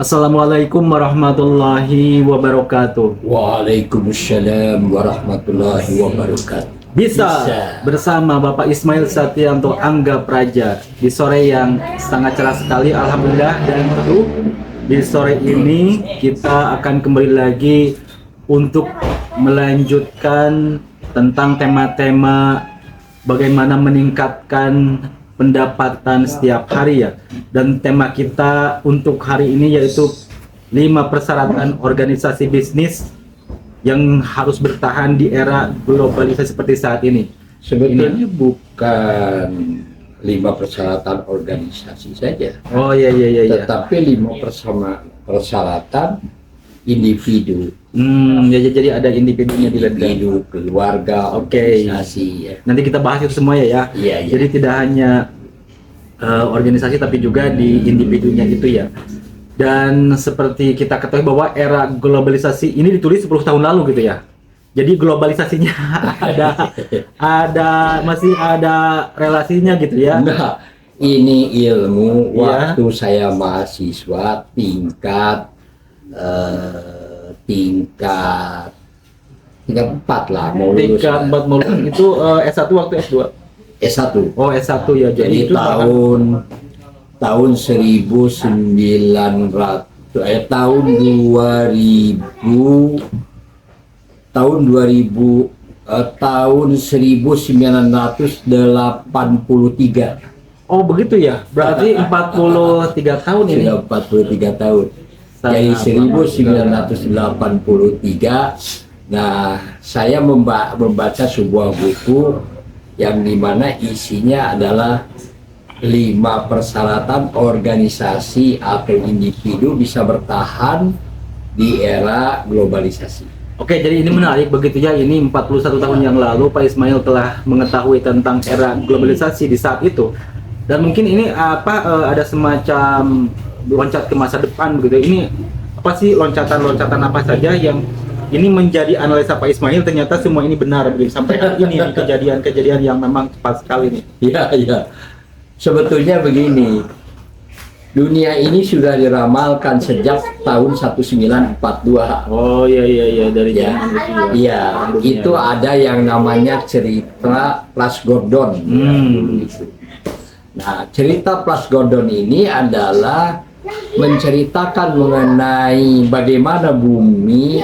Assalamualaikum warahmatullahi wabarakatuh. Waalaikumsalam warahmatullahi wabarakatuh. Bisa bersama Bapak Ismail Satrianto Angga Praja di sore yang sangat cerah sekali, alhamdulillah. Dan tentu di sore ini kita akan kembali lagi untuk melanjutkan tentang tema-tema bagaimana meningkatkan pendapatan setiap hari ya. Dan tema kita untuk hari ini yaitu 5 persyaratan organisasi bisnis yang harus bertahan di era globalisasi seperti saat ini. Sebetulnya bukan 5 persyaratan organisasi saja, Oh iya. tetapi 5 persyaratan individu, Jadi ada individunya di dalam. individu, keluarga, Oke. organisasi. Ya. Nanti kita bahas itu semua ya. Iya. Jadi tidak hanya organisasi tapi juga di individunya itu ya. Dan seperti kita ketahui bahwa era globalisasi ini ditulis 10 tahun lalu gitu ya. Jadi globalisasinya masih ada relasinya gitu ya. Nah, ini ilmu Iya. waktu saya mahasiswa tingkat 4 lah, mau lulus Tingkat lah. 4 mau itu S1 waktu S2. S1. Oh S1 ya. Jadi itu tahun 1900 tahun 2000 tahun 2000 tahun 1983. Oh begitu ya. Berarti 43 tahun ini. Sudah 43 tahun. Jadi 1983. Nah, saya membaca sebuah buku yang dimana isinya adalah 5 persyaratan organisasi atau individu bisa bertahan di era globalisasi. Oke, jadi ini menarik begitu ya. Ini 41 tahun yang lalu Pak Ismail telah mengetahui tentang era globalisasi di saat itu. Dan mungkin ini ada semacam loncat ke masa depan begitu. Ini apa sih loncatan-loncatan apa saja yang ini menjadi analisa Pak Ismail, ternyata semua ini benar begitu sampai hari ini nih, kejadian-kejadian yang memang pas sekali nih. Iya. Sebetulnya begini, dunia ini sudah diramalkan sejak tahun 1942. Oh iya dari Ya, zaman itu ya. iya, Dunia. itu ada yang namanya cerita Flash Gordon. Nah, cerita Flash Gordon ini adalah menceritakan mengenai bagaimana bumi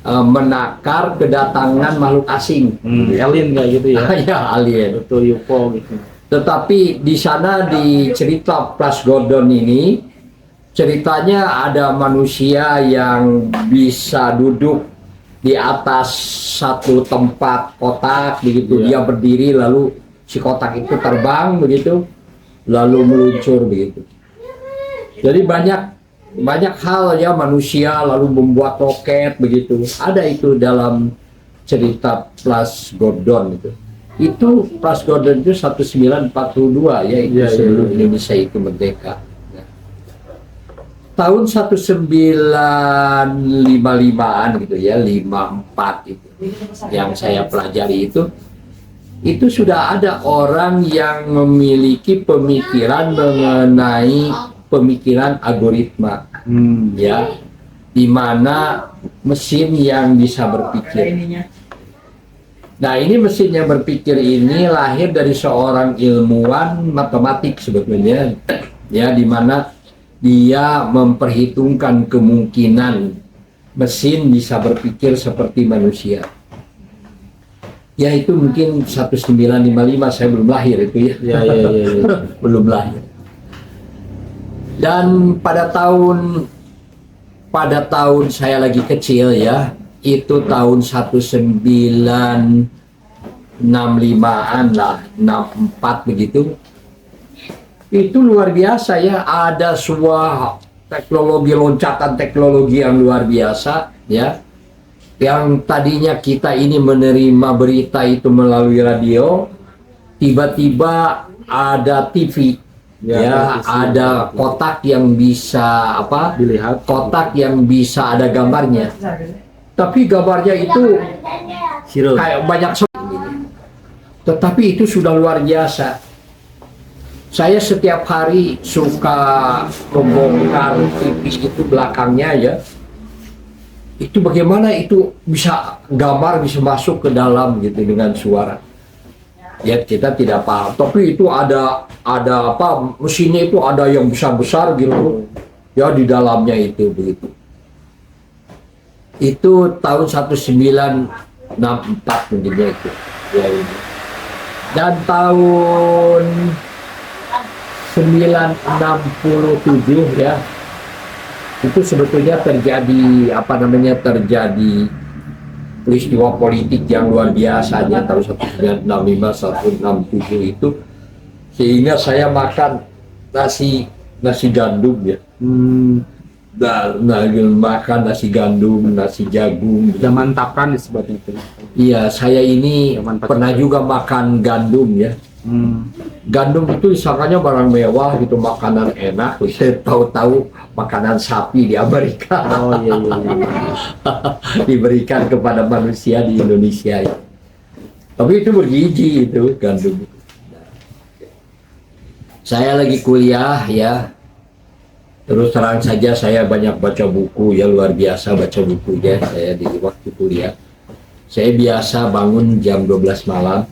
menakar kedatangan makhluk asing. Alien kayak gitu ya. Ya, alien. Betul, UFO gitu. Tetapi di sana di cerita Flash Gordon ini ceritanya ada manusia yang bisa duduk di atas satu tempat kotak begitu. Iya. Dia berdiri lalu si kotak itu terbang begitu lalu meluncur begitu. Jadi banyak hal ya, manusia lalu membuat roket begitu. Ada itu dalam cerita Flash Gordon itu. Itu Flash Gordon itu 1942 ya, itu sebelum Indonesia itu merdeka. Nah, tahun 1955-an gitu ya, 54 itu yang saya pelajari itu sudah ada orang yang memiliki pemikiran mengenai pemikiran algoritma, ya, di mana mesin yang bisa berpikir. Nah, ini mesin yang berpikir ini lahir dari seorang ilmuwan matematik sebetulnya, ya, di mana dia memperhitungkan kemungkinan mesin bisa berpikir seperti manusia. Ya, itu mungkin 1955, saya belum lahir itu ya. Ya. Belum lahir. Dan pada tahun saya lagi kecil ya, itu tahun 1965-an lah, 64 begitu. Itu luar biasa ya, ada sebuah loncatan teknologi yang luar biasa ya. Yang tadinya kita ini menerima berita itu melalui radio, tiba-tiba ada TV. Ya, ada kotak yang bisa Dilihat. kotak yang bisa ada gambarnya. Tapi gambarnya itu kayak banyak. Tetapi itu sudah luar biasa. Saya setiap hari suka membongkar TV itu belakangnya ya. Itu bagaimana itu bisa gambar bisa masuk ke dalam gitu dengan suara. Ya kita tidak paham. Tapi itu ada apa mesinnya itu ada yang besar-besar gitu. Ya di dalamnya itu begitu. Itu tahun 1964 mungkinnya itu. Ya ini. Dan tahun 1967 ya itu sebetulnya terjadi terjadi peristiwa politik yang luar biasanya tahun 1965 1967 itu, sehingga saya makan nasi gandum ya. Dan makan nasi gandum, nasi jagung. Zaman Tapran disebutnya itu. Iya, saya ini pernah juga makan gandum ya. Gandum itu disangkanya barang mewah gitu, makanan enak. Saya tahu-tahu makanan sapi di Amerika. Oh iya. Diberikan kepada manusia di Indonesia ya. Tapi itu bergizi itu gandum. Saya lagi kuliah ya. Terus terang saja saya banyak baca buku ya, luar biasa baca buku ya saya di waktu kuliah. Saya biasa bangun jam 12 malam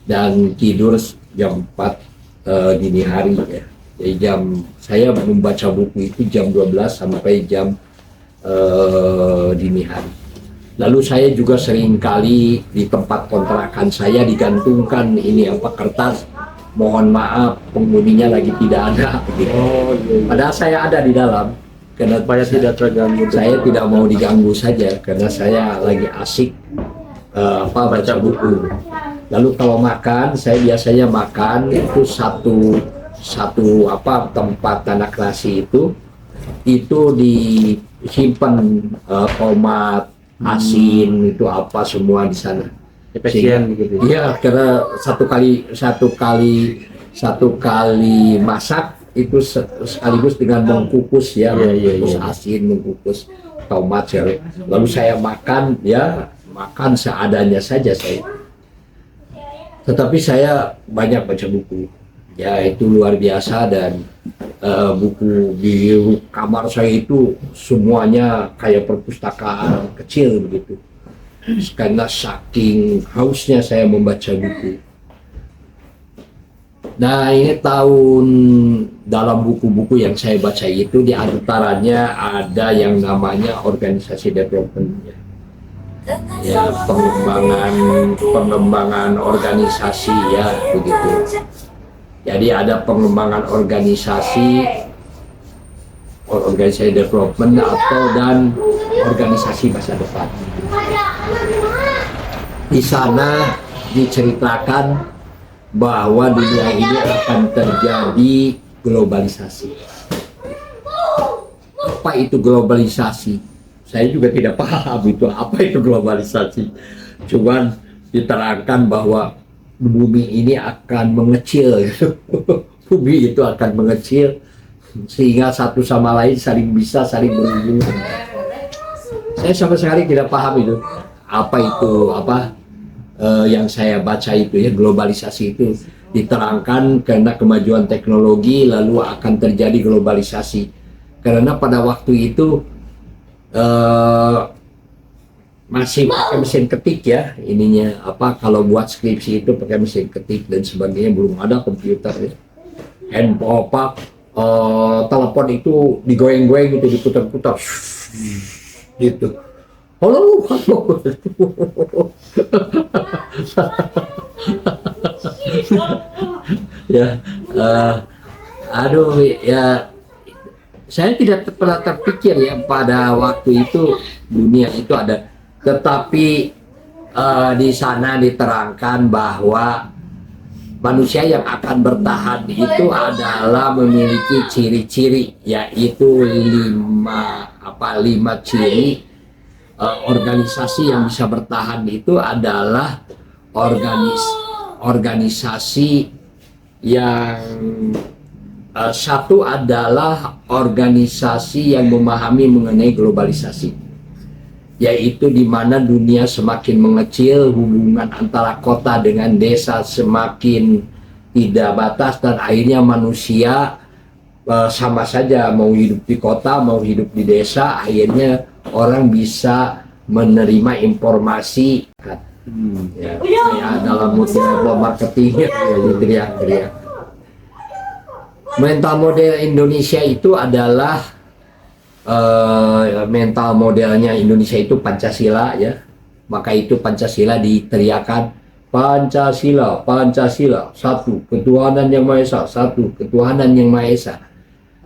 dan tidur jam 4 dini hari ya. Jadi saya membaca buku itu jam 12 sampai jam dini hari. Lalu saya juga sering kali di tempat kontrakan saya digantungkan ini kertas, mohon maaf penghuninya lagi tidak ada gitu. Padahal saya ada di dalam karena Supaya tidak terganggu. saya tidak mau diganggu saja karena saya lagi asik baca buku. Lalu kalau makan, saya biasanya makan itu satu tempat anak nasi itu disimpan tomat, asin itu apa semua di sana. Efisien gitu. Iya, karena satu kali masak itu sekaligus dengan mengkukus ya, mengkukus asin, mengkukus tomat ya. Lalu saya makan seadanya saja saya. Tetapi saya banyak baca buku, ya itu luar biasa. Dan buku di kamar saya itu semuanya kayak perpustakaan kecil begitu. Karena saking hausnya saya membaca buku. Nah ini dalam buku-buku yang saya baca itu diantaranya ada yang namanya organisasi development ya, pengembangan organisasi ya begitu. Jadi ada pengembangan organisasi development dan organisasi masa depan. Di sana diceritakan bahwa dunia ini akan terjadi globalisasi. Apa itu globalisasi? Saya juga tidak paham itu apa itu globalisasi. Cuman diterangkan bahwa bumi ini akan mengecil. Bumi itu akan mengecil sehingga satu sama lain saling berhubungan. Saya sama sekali tidak paham itu. Apa itu yang saya baca itu ya, globalisasi itu diterangkan karena kemajuan teknologi lalu akan terjadi globalisasi. Karena pada waktu itu masih pakai mesin ketik ya ininya kalau buat skripsi itu pakai mesin ketik dan sebagainya, belum ada komputer ya. Telepon itu digoyang-goyang gitu, diputar-putar gitu. Halo. Ya saya tidak pernah terpikir ya pada waktu itu dunia itu ada, tetapi di sana diterangkan bahwa manusia yang akan bertahan itu adalah memiliki ciri-ciri, yaitu lima ciri organisasi yang bisa bertahan. Itu adalah organisasi yang satu adalah organisasi yang memahami mengenai globalisasi, yaitu di mana dunia semakin mengecil, hubungan antara kota dengan desa semakin tidak batas, dan akhirnya manusia sama saja mau hidup di kota, mau hidup di desa, akhirnya orang bisa menerima informasi. Ya, saya dalam multilevel marketing ya, teriak-teriak. Mental model Indonesia itu adalah mental modelnya Indonesia itu Pancasila ya. Maka itu Pancasila diteriakan Pancasila, Pancasila, satu ketuhanan yang Maha Esa, satu ketuhanan yang Maha Esa.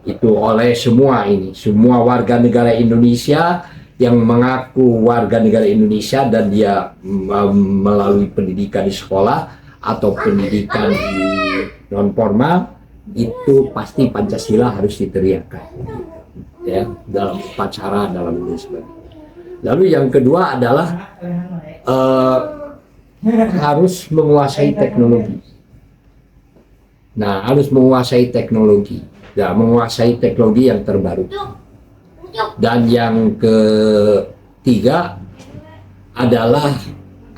Itu oleh semua warga negara Indonesia yang mengaku warga negara Indonesia dan dia melalui pendidikan di sekolah atau pendidikan di non formal, itu pasti Pancasila harus diteriakkan ya, dalam upacara, dalam ini sebagainya. Lalu yang kedua adalah harus menguasai teknologi. Nah, harus menguasai teknologi. Ya, menguasai teknologi yang terbaru. Dan yang ketiga adalah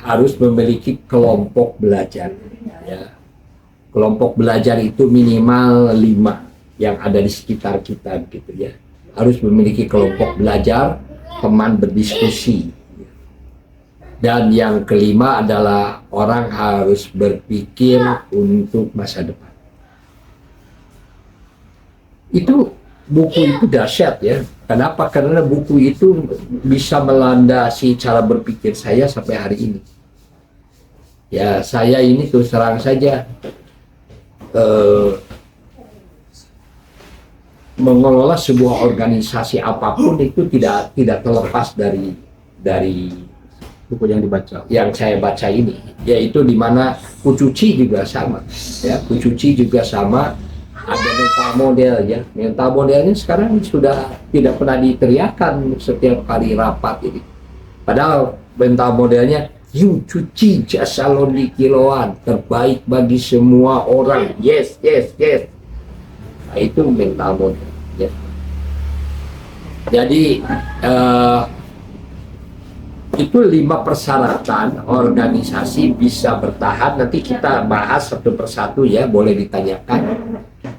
harus memiliki kelompok belajar. Ya. Kelompok belajar itu minimal 5 yang ada di sekitar kita, gitu ya. Harus memiliki kelompok belajar, teman berdiskusi. Dan yang kelima adalah orang harus berpikir untuk masa depan. Itu buku itu dahsyat ya. Kenapa? Karena buku itu bisa melandasi cara berpikir saya sampai hari ini. Ya, saya ini terus terang saja mengelola sebuah organisasi apapun itu tidak terlepas dari buku yang dibaca, yang saya baca ini, yaitu dimana Kucuci juga sama ya. Kucuci juga sama, ada mental model ya. Mental modelnya sekarang sudah tidak pernah diteriakan setiap kali rapat ini, padahal mental modelnya you cuci jasa Loni kiloan terbaik bagi semua orang, yes. Nah, itu mental model ya. Jadi itu 5 persyaratan organisasi bisa bertahan. Nanti kita bahas satu persatu ya, boleh ditanyakan,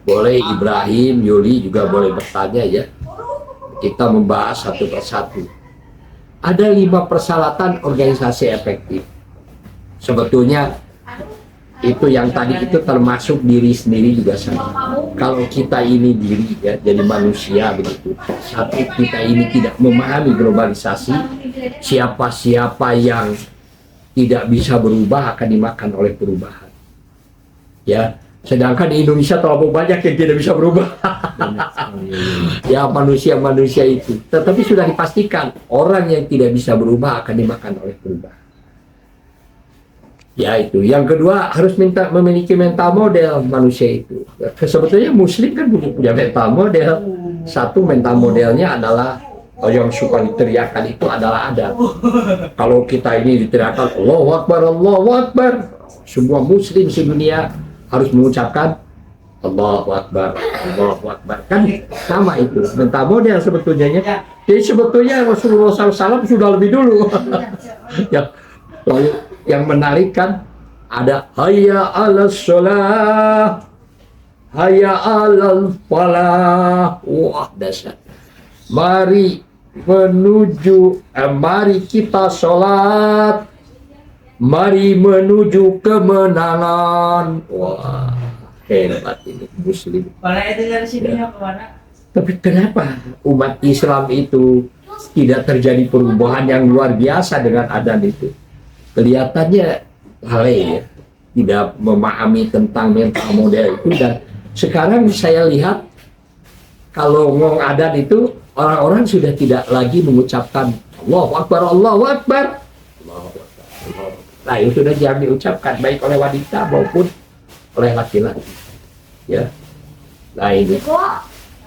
boleh Ibrahim, Yuli juga boleh bertanya ya. Kita membahas satu persatu. Ada 5 persyaratan organisasi efektif. Sebetulnya itu yang tadi itu termasuk diri sendiri juga sama. Kalau kita ini diri ya, jadi manusia begitu. Satu, kita ini tidak memahami globalisasi. Siapa-siapa yang tidak bisa berubah akan dimakan oleh perubahan. Ya, sedangkan di Indonesia terlalu banyak yang tidak bisa berubah. Ya, manusia-manusia itu. Tetapi sudah dipastikan orang yang tidak bisa berubah akan dimakan oleh perubahan. Ya, itu. Yang kedua, harus memiliki mental model manusia itu. Sebetulnya Muslim kan punya mental model. Satu, mental modelnya adalah yang suka diteriakan itu adalah adat. Kalau kita ini diteriakan Allahu Akbar, Allahu Akbar, semua Muslim sedunia harus mengucapkan Allahu Akbar, Allahu Akbar. Kan sama itu mental model sebetulnya. Jadi sebetulnya Rasulullah SAW sudah lebih dulu. Ya, lalu yang menarik kan ada hayya 'alas shalah, hayya 'alal falah. Wah, dahsyat. Mari kita sholat, mari menuju kemenangan. Wah, hebat ini Muslim. Ya. Tapi kenapa umat Islam itu tidak terjadi perubahan yang luar biasa dengan adan itu? Kelihatannya lalai ya, tidak memahami tentang mental model itu. Dan sekarang saya lihat kalau ngomong adan itu, orang-orang sudah tidak lagi mengucapkan Allahu Akbar, Allahu Akbar, Allahu Akbar, Allahu Akbar. Nah, itu sudah jangan diucapkan baik oleh wanita maupun oleh laki-laki. Ya. Nah, ini.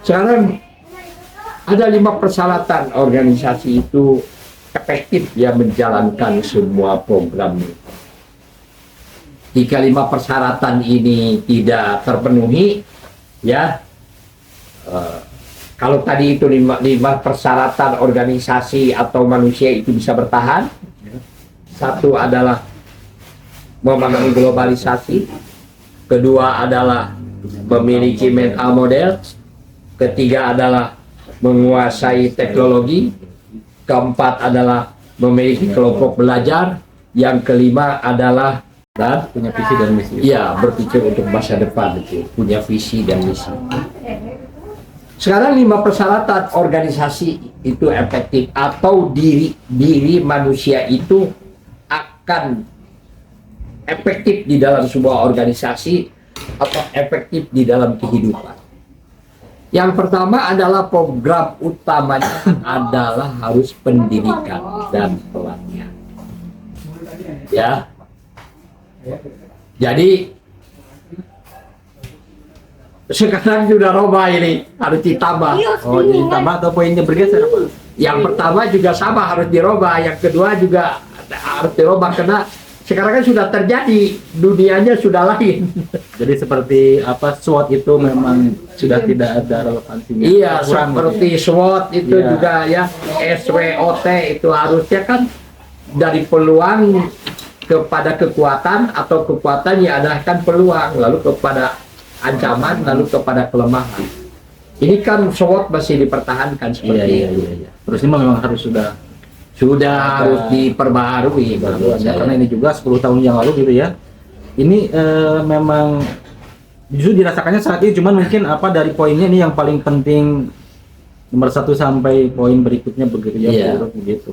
Sekarang ada 5 persyaratan organisasi itu efektif ya menjalankan semua programnya. Jika 5 persyaratan ini tidak terpenuhi, ya. Kalau tadi itu 5 persyaratan organisasi atau manusia itu bisa bertahan. Satu adalah memahami globalisasi. kedua adalah memiliki mental model, ketiga adalah menguasai teknologi, keempat adalah memiliki kelompok belajar, yang kelima adalah dan Punya visi dan misi. ya berpikir untuk masa depan, itu punya visi dan misi. Sekarang 5 persyaratan organisasi itu efektif atau diri manusia itu akan efektif di dalam sebuah organisasi atau efektif di dalam kehidupan. Yang pertama adalah program utamanya adalah harus pendidikan dan pelatihan. Ya. Jadi sekarang sudah roba ini, harus ditambah. Oh, jadi tambah atau poinnya bergeser Pak? Yang pertama juga sama, harus dirubah. Yang kedua juga harus dirubah karena sekarang kan sudah terjadi, dunianya sudah lain. Jadi seperti apa, SWOT itu memang sudah tidak ada relevansinya. Iya, Kurang seperti gitu SWOT itu Iya. juga ya, SWOT itu harusnya kan dari peluang kepada kekuatan, atau kekuatan yang adakan peluang, lalu kepada ancaman, lalu kepada kelemahan. Ini kan SWOT masih dipertahankan Iya, seperti iya, itu. iya, iya. Terus ini memang harus sudah Harus diperbaharui. menurut saya. karena ini juga 10 tahun yang lalu gitu ya. Ini memang justru dirasakannya saat ini, cuman mungkin apa dari poinnya ini yang paling penting nomor 1 sampai poin berikutnya begitu ya, Iya. begitu.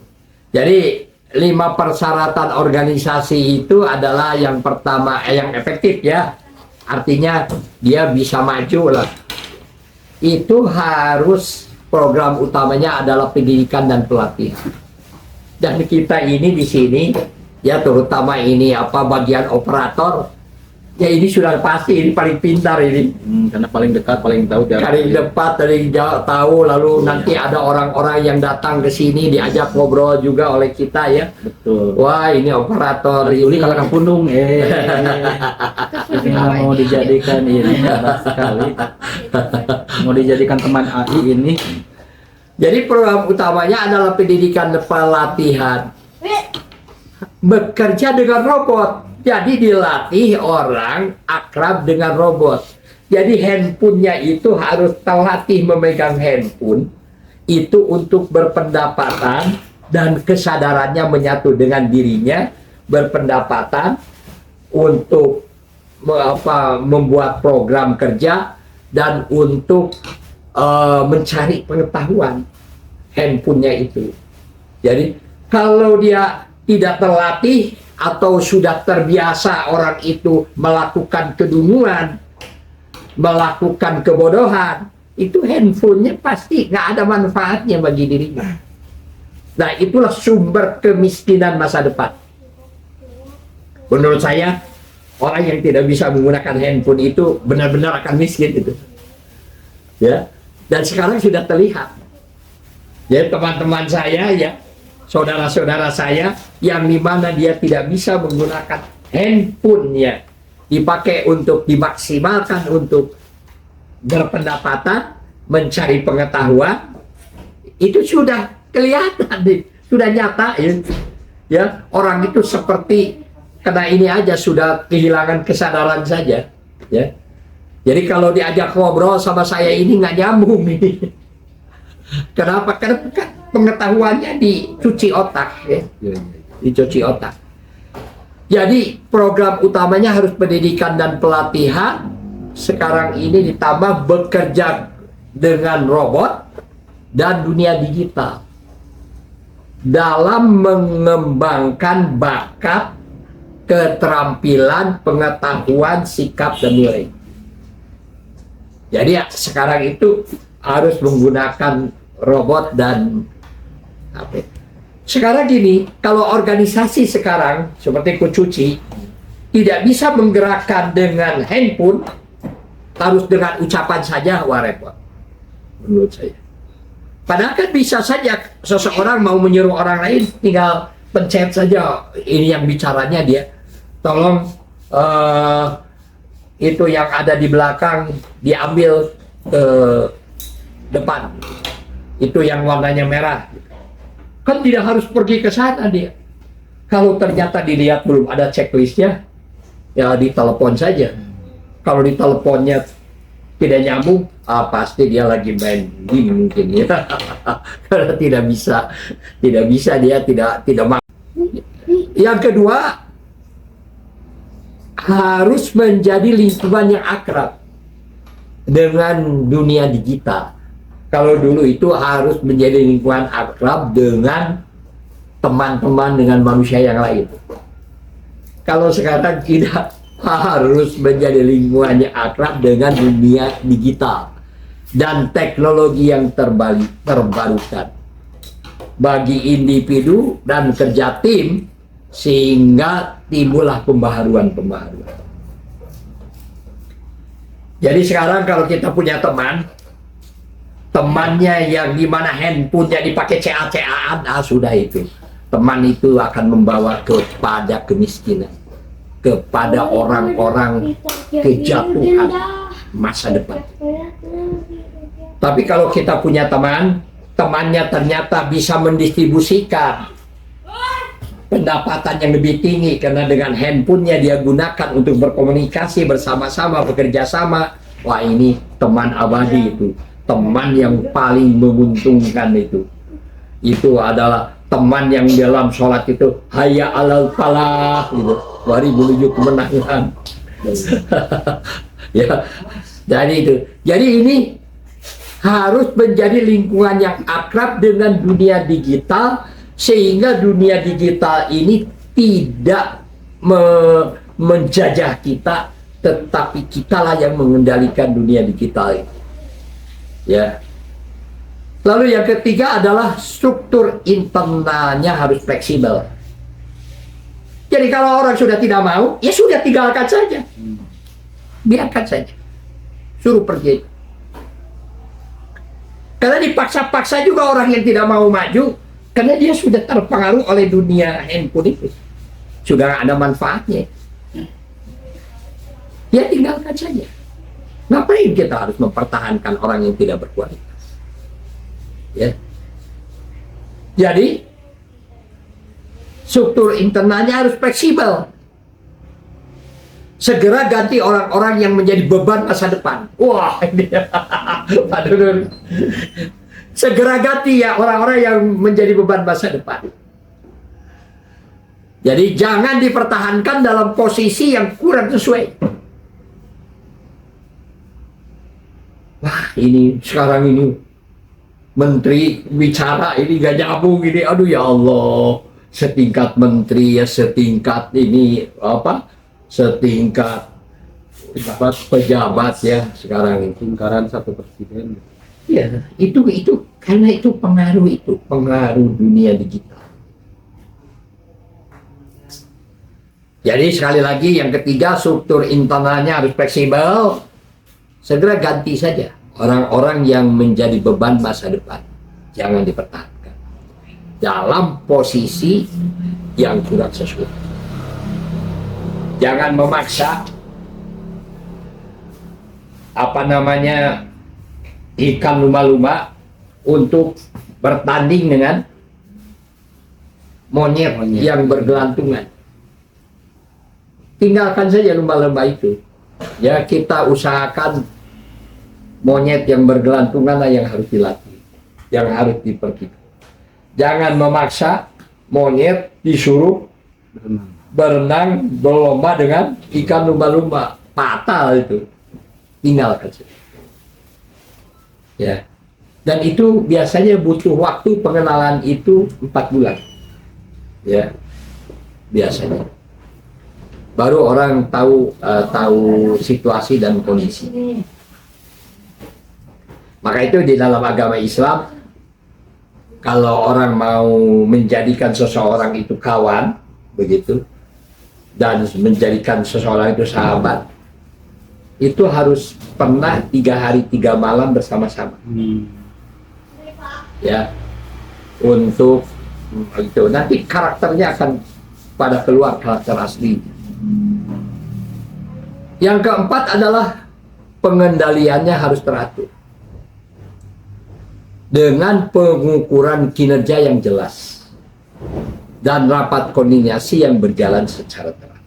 Jadi 5 persyaratan organisasi itu adalah yang pertama yang efektif ya. Artinya dia bisa maju lah. Itu harus program utamanya adalah pendidikan dan pelatihan. Dan kita ini di sini ya, terutama ini apa bagian operator, ya ini sudah pasti ini paling pintar ini. Karena paling dekat, paling tahu jarak. Paling dekat, paling tahu, lalu nanti ada orang-orang yang datang ke sini diajak ngobrol juga oleh kita ya. Betul. Wah, ini operator Juli ini kalau Pundung, ini mau dijadikan ini parah sekali. Mau dijadikan teman AI ini. Jadi program utamanya adalah pendidikan dan pelatihan. Bekerja dengan robot. Jadi dilatih orang akrab dengan robot. Jadi handphonenya itu harus terlatih memegang handphone. Itu untuk berpendapatan dan kesadarannya menyatu dengan dirinya. Berpendapatan untuk membuat program kerja dan untuk mencari pengetahuan handphonenya itu. Jadi kalau dia tidak terlatih atau sudah terbiasa orang itu melakukan kedunguan, melakukan kebodohan, itu handphonenya pasti nggak ada manfaatnya bagi dirinya. Nah, itulah sumber kemiskinan masa depan. Menurut saya, orang yang tidak bisa menggunakan handphone itu benar-benar akan miskin itu. Ya. Dan sekarang sudah terlihat. Ya, teman-teman saya ya, saudara-saudara saya yang dimana dia tidak bisa menggunakan handphonenya dipakai untuk dimaksimalkan untuk berpendapatan, mencari pengetahuan, itu sudah kelihatan, sudah nyata ya. Ya, orang itu seperti kena ini aja sudah kehilangan kesadaran saja. Ya. Jadi kalau diajak ngobrol sama saya ini nggak nyambung ini. Kenapa? Karena pengetahuannya dicuci otak, ya. Dicuci otak. Jadi program utamanya harus pendidikan dan pelatihan. Sekarang ini ditambah bekerja dengan robot dan dunia digital dalam mengembangkan bakat, keterampilan, pengetahuan, sikap, dan nilai. Jadi ya, sekarang itu harus menggunakan robot dan HP. Sekarang gini, kalau organisasi sekarang seperti Kucuci tidak bisa menggerakkan dengan handphone, harus dengan ucapan saja, wah repot menurut saya. Padahal kan bisa saja seseorang mau menyuruh orang lain, tinggal pencet saja ini yang bicaranya dia. Tolong itu yang ada di belakang diambil ke depan. Itu yang warnanya merah. Kan tidak harus pergi ke sana dia. Kalau ternyata dilihat belum ada checklistnya, ya ditelepon saja. Kalau di teleponnya tidak nyambung, pasti dia lagi main game mungkin ya. Karena tidak bisa dia tidak mau. Yang kedua, harus menjadi lingkungan yang akrab dengan dunia digital. Kalau dulu itu harus menjadi lingkungan akrab dengan teman-teman, dengan manusia yang lain. Kalau sekarang tidak, harus menjadi lingkungan yang akrab dengan dunia digital dan teknologi yang terbarukan bagi individu dan kerja tim, sehingga timbullah pembaharuan. Jadi sekarang kalau kita punya temannya yang dimana handphonenya dipakai CA-CAan, sudah itu. Teman itu akan membawa kepada kemiskinan, kepada orang-orang kejatuhan masa depan. Tapi kalau kita punya temannya ternyata bisa mendistribusikan pendapatan yang lebih tinggi, karena dengan handphonenya dia gunakan untuk berkomunikasi bersama-sama, bekerja sama. Wah, ini teman abadi itu, teman yang paling menguntungkan itu. Itu adalah teman yang dalam sholat itu hayya alal falah gitu, mari menuju kemenangan. Ya, jadi ini harus menjadi lingkungan yang akrab dengan dunia digital, sehingga dunia digital ini tidak menjajah kita, tetapi kitalah yang mengendalikan dunia digital ini. Ya. Lalu yang ketiga adalah struktur internalnya harus fleksibel. Jadi kalau orang sudah tidak mau, ya sudah, tinggalkan saja. Biarkan saja. Suruh pergi. Karena dipaksa-paksa juga orang yang tidak mau maju, karena dia sudah terpengaruh oleh dunia handphone itu. Sudah ada manfaatnya. Ya tinggalkan saja. Ngapain kita harus mempertahankan orang yang tidak berkualitas? Ya. Jadi struktur internalnya harus fleksibel. Segera ganti orang-orang yang menjadi beban masa depan. Wah, ini aduh. Segera ganti ya orang-orang yang menjadi beban masa depan. Jadi jangan dipertahankan dalam posisi yang kurang sesuai. Wah, ini sekarang ini menteri bicara ini gak nyambung ini, aduh ya Allah, setingkat menteri ya, setingkat ini setingkat pejabat ya sekarang ini, lingkaran satu presiden. Ya, itu karena itu pengaruh dunia digital. Jadi sekali lagi yang ketiga, struktur internalnya harus fleksibel. Segera ganti saja orang-orang yang menjadi beban masa depan, jangan dipertahankan dalam posisi yang kurang sesuai. Jangan memaksa ikan lumba-lumba untuk bertanding dengan monyet yang bergelantungan. Tinggalkan saja lumba-lumba itu. Ya, kita usahakan monyet yang bergelantungan yang harus dilatih, yang harus dipertimbangkan. Jangan memaksa monyet disuruh berenang berlomba dengan ikan lumba-lumba, fatal itu. Tinggalkan saja. Ya. Dan itu biasanya butuh waktu, pengenalan itu 4 bulan. Ya. Biasanya. Baru orang tahu situasi dan kondisi. Maka itu di dalam agama Islam, kalau orang mau menjadikan seseorang itu kawan, begitu, dan menjadikan seseorang itu sahabat, itu harus pernah 3 hari 3 malam bersama-sama. Ya, untuk itu nanti karakternya akan pada keluar karakter asli. Yang keempat adalah pengendaliannya harus teratur dengan pengukuran kinerja yang jelas dan rapat koordinasi yang berjalan secara teratur.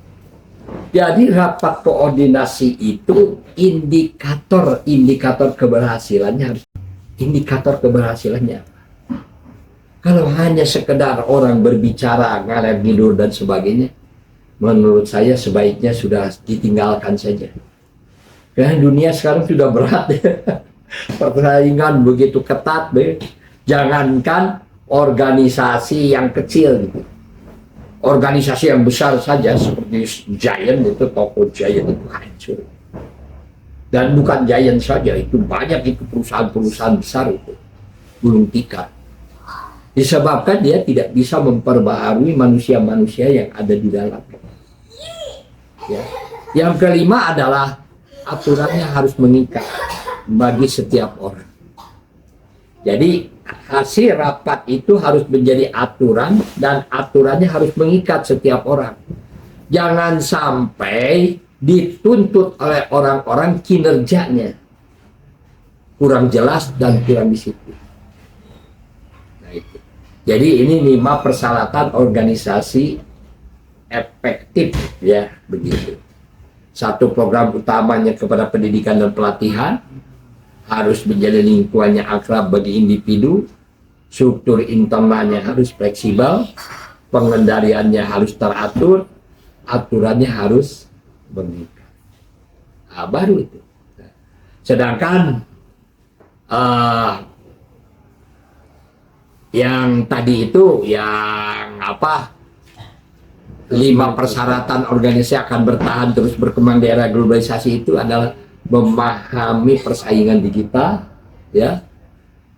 Jadi rapat koordinasi itu indikator keberhasilannya. Indikator keberhasilannya. Kalau hanya sekedar orang berbicara ngalor ngidul dan sebagainya, menurut saya sebaiknya sudah ditinggalkan saja. Karena dunia sekarang sudah berat ya. Persaingan begitu ketat deh. Jangankan organisasi yang kecil gitu. Organisasi yang besar saja seperti Giant itu, toko Giant itu hancur. Dan bukan Giant saja, itu banyak itu perusahaan-perusahaan besar itu gulung tikar. Disebabkan dia tidak bisa memperbaharui manusia-manusia yang ada di dalam. Ya. Yang kelima adalah aturannya harus mengikat bagi setiap orang. Jadi hasil rapat itu harus menjadi aturan dan aturannya harus mengikat setiap orang. Jangan sampai dituntut oleh orang-orang kinerjanya kurang jelas dan kurang disiplin. Nah, itu. Jadi ini 5 persyaratan organisasi efektif ya begitu. Satu, program utamanya kepada pendidikan dan pelatihan harus menjadi lingkungannya akrab bagi individu, struktur internalnya harus fleksibel, pengendaliannya harus teratur, aturannya harus mengikat. Nah, baru itu. Sedangkan yang tadi itu yang apa? 5 persyaratan organisasi akan bertahan terus berkembang di era globalisasi itu adalah memahami persaingan digital, ya,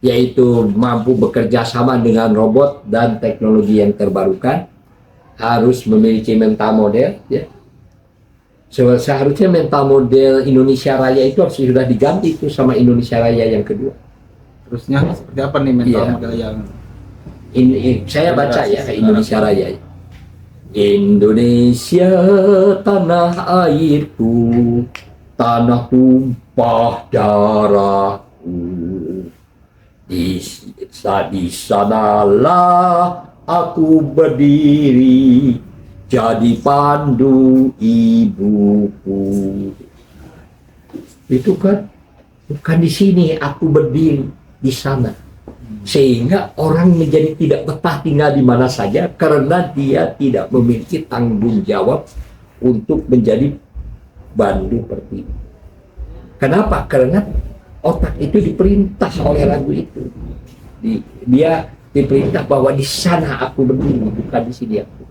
yaitu mampu bekerja sama dengan robot dan teknologi yang terbarukan, harus memiliki mental model, ya. Seharusnya mental model Indonesia Raya itu harus sudah diganti itu sama Indonesia Raya yang kedua. Terusnya seperti apa nih mental Iya. model yang Saya baca ya Indonesia Raya. Indonesia tanah airku, tanah tumpah darahku, di sanalah aku berdiri, jadi pandu ibuku. Itu kan bukan di sini aku berdiri, di sana. Sehingga orang menjadi tidak betah tinggal di mana saja karena dia tidak memiliki tanggung jawab untuk menjadi bandu pertiwi. Kenapa? Karena otak itu diperintah oleh lagu itu. Dia diperintah bahwa di sana aku berdiri, bukan di sini aku.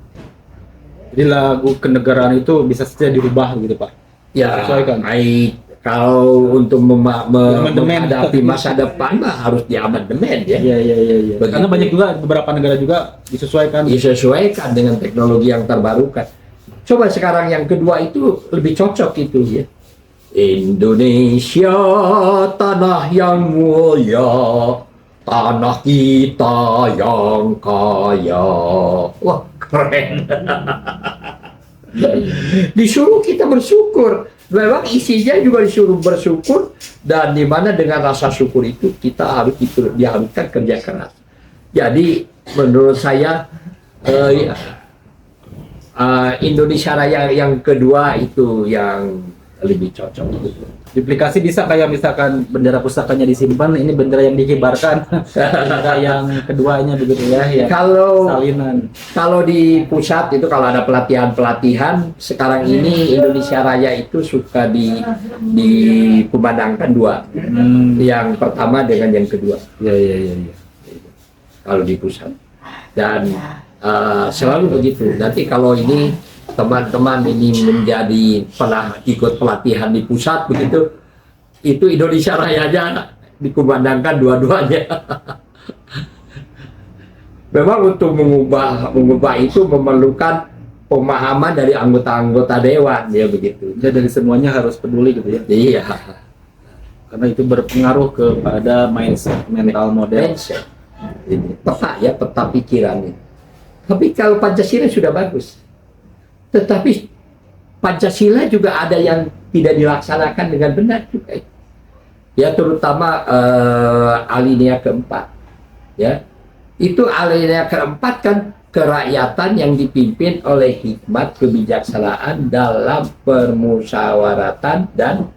Jadi lagu kenegaraan itu bisa saja dirubah gitu Pak. Ya, Sesuaikan. kalau untuk Amandemen. menghadapi masa depan mah harus diamandemen ya. Iya. Begitu. Karena banyak juga beberapa negara juga disesuaikan. Disesuaikan dengan teknologi yang terbarukan. Coba sekarang yang kedua itu lebih cocok itu ya. Indonesia tanah yang mulia, tanah kita yang kaya. Wah, keren. Disuruh kita bersyukur. Memang isinya juga disuruh bersyukur, dan dimana dengan rasa syukur itu kita harus diharuskan kerja keras. Jadi menurut saya Indonesia Raya yang kedua itu yang lebih cocok. Duplikasi bisa kayak misalkan bendera pusakanya disimpan, ini bendera yang dikibarkan. Bendera yang keduanya begitu ya. Kalau Salinan. Kalau di pusat itu kalau ada pelatihan sekarang ini Indonesia Raya itu suka dikumandangkan 2. Yang pertama dengan yang kedua. Iya. Kalau di pusat. Dan selalu begitu. Nanti kalau ini teman-teman ini menjadi pernah ikut pelatihan di pusat begitu, itu Indonesia Rayanya dikumandangkan dua-duanya. Memang untuk mengubah itu memerlukan pemahaman dari anggota-anggota dewan ya begitu. Jadi dari semuanya harus peduli gitu ya. Iya. Karena itu berpengaruh kepada mindset, mental model. Mindset. Peta ya, peta pikirannya. Tapi kalau Pancasila sudah bagus. Tetapi Pancasila juga ada yang tidak dilaksanakan dengan benar juga. Ya terutama alinea keempat. Ya. Itu alinea keempat kan kerakyatan yang dipimpin oleh hikmat kebijaksanaan dalam permusyawaratan dan